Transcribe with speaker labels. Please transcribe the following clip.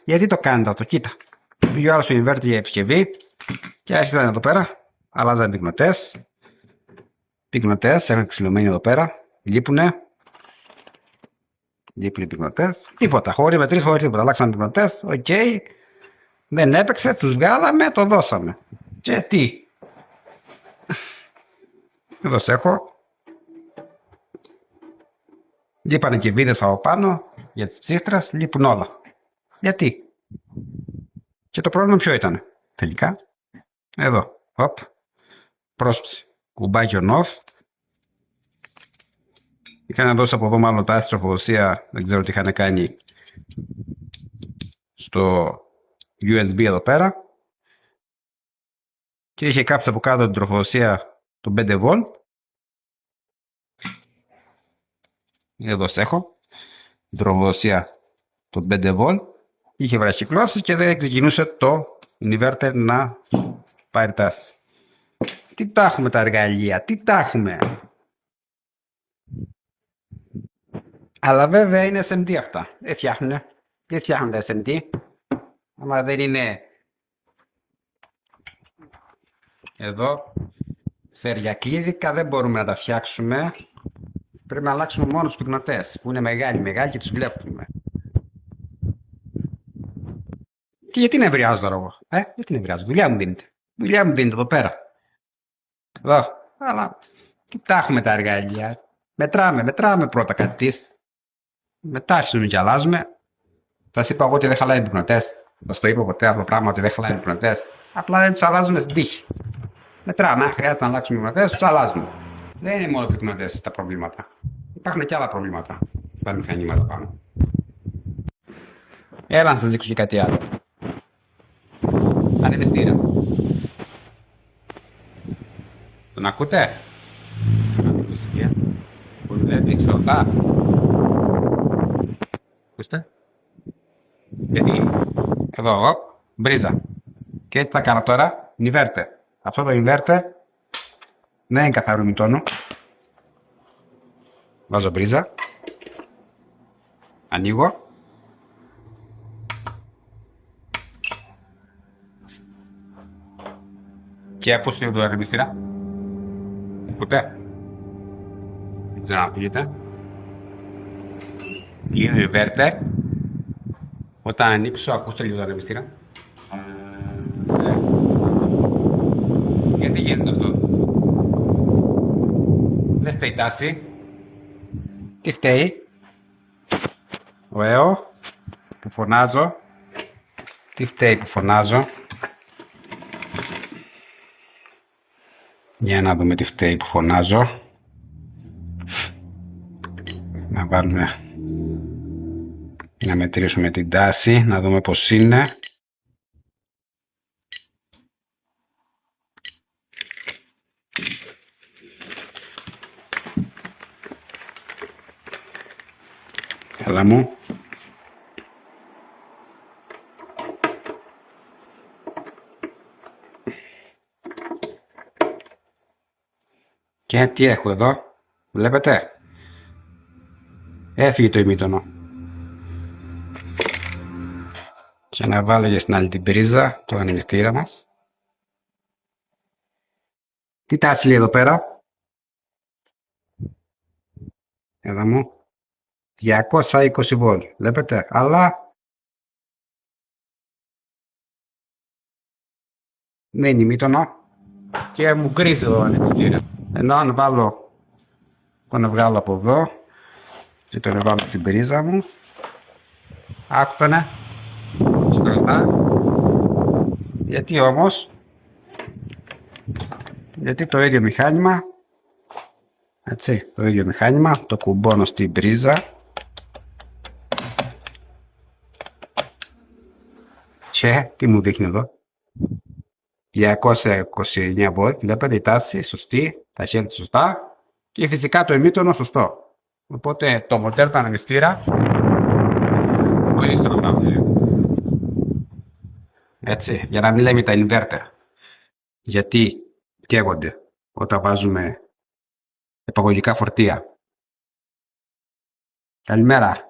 Speaker 1: Γιατί το κάνετε αυτό, κοίτα. Πήγε ο άλλος στο inverter για επισκευή και άρχισαν εδώ πέρα. Αλλάζαν πυκνοτές. Πυκνοτές, έχουν ξυλωμένοι εδώ πέρα. Λείπουνε. Λείπουν οι πυκνοτές. Τίποτα. Χωρίς μετρήσεις, χωρίς τίποτα. Αλλάξαν πυκνοτές. Οκ. Δεν έπαιξε, τους βγάλαμε, το δώσαμε. Και τι. Εδώ σε έχω. Λείπανε και βίδες από πάνω για τις ψύχτρες. Λείπουν όλα. Γιατί. Και το πρόβλημα ποιο ήταν. Τελικά. Εδώ. Οπ. Πρόσψη. Κουμπάκι on off. Είχαν να δώσει από εδώ μάλλον τα τροφοδοσία. Δεν ξέρω τι είχαν κάνει στο USB εδώ πέρα. Και είχε κάψει από κάτω την τροφοδοσία το 5V. Εδώ σε έχω. Την τροφοδοσία το 5V. Είχε βραχυκλώσει και δεν ξεκινούσε το inverter να πάρει τάση. Τι τα έχουμε τα εργαλεία, τι τα έχουμε. Αλλά βέβαια είναι SMD αυτά. Δεν φτιάχνουν τα SMD. Άμα δεν είναι εδώ θεριακλίδικα δεν μπορούμε να τα φτιάξουμε. Πρέπει να αλλάξουμε μόνο τους πυκνοτές που είναι μεγάλοι και τους βλέπουμε. Γιατί νευριάζω τώρα εγώ. Γιατί νευριάζω. Δουλειά μου δίνεται εδώ πέρα. Εδώ. Αλλά τι τα έχουμε τα εργαλεία. Μετράμε πρώτα κάτι της. Μετά αρχίζουμε και αλλάζουμε. Σας είπα εγώ ότι δεν χαλάει πυκνοτές. Σας το είπα ποτέ αυτό το πράγμα ότι δεν χαλάει πυκνοτές. Απλά δεν τους αλλάζουμε στην τύχη. Μετράμε. Αν χρειάζεται να αλλάξουμε πυκνοτές, τους αλλάζουμε. Δεν είναι μόνο πυκνοτές τα προβλήματα. Υπάρχουν και άλλα προβλήματα στα μηχανήματα πάνω. Έλα να σας δείξω και κάτι άλλο. Ανεμιστήρα. Τον ακούτε? Μουσική. Που δουλεύει εξωτά. Ακούστε. Γιατί εδώ, μπρίζα. Και τι θα κάνω τώρα? Inverter. Αυτό το inverter δεν είναι καθαρού ημιτόνου. Βάζω μπρίζα. Ανοίγω. Και ακούστε λίγο το ανεμιστήρα. Ακούτε? Δεν ξέρω αν ακούγεται. Είναι inverter. Όταν ανοίξω, ακούστε λίγο το ανεμιστήρα. Γιατί γίνεται αυτό? Δεν φταίει η τάση. Τι φταίει? Ωραίο. Που φωνάζω. Τι φταίει που φωνάζω? Για να δούμε τι φταίει που φωνάζω. Να βάλουμε... Να μετρήσουμε την τάση, να δούμε πως είναι. Έλα μου. Και τι έχω εδώ, βλέπετε. Έφυγε το ημίτονο. Και να βάλω και στην άλλη την πρίζα, το ανεμιστήρα μας. Τι τάση λέει εδώ πέρα? Εδώ μου. 220V, βλέπετε, αλλά δεν είναι ημίτονο και μου γκρίζει το ανεμιστήρα. Ενώ αν βάλω, τον βγάλω από εδώ και τον βάλω στην πρίζα μου, άκουτανε. Γιατί όμως? Γιατί το ίδιο μηχάνημα, έτσι, το ίδιο μηχάνημα, το κουμπώνω στην πρίζα και τι μου δείχνει εδώ? 229V, βλέπετε η τάση σωστή, τα χέρια σωστά και φυσικά το ημίτονο σωστό. Οπότε το μοτέρ του ανεμιστήρα πολύ στραβά. Έτσι, για να μην λέμε τα inverter. Γιατί καίγονται όταν βάζουμε επαγωγικά φορτία. Καλημέρα.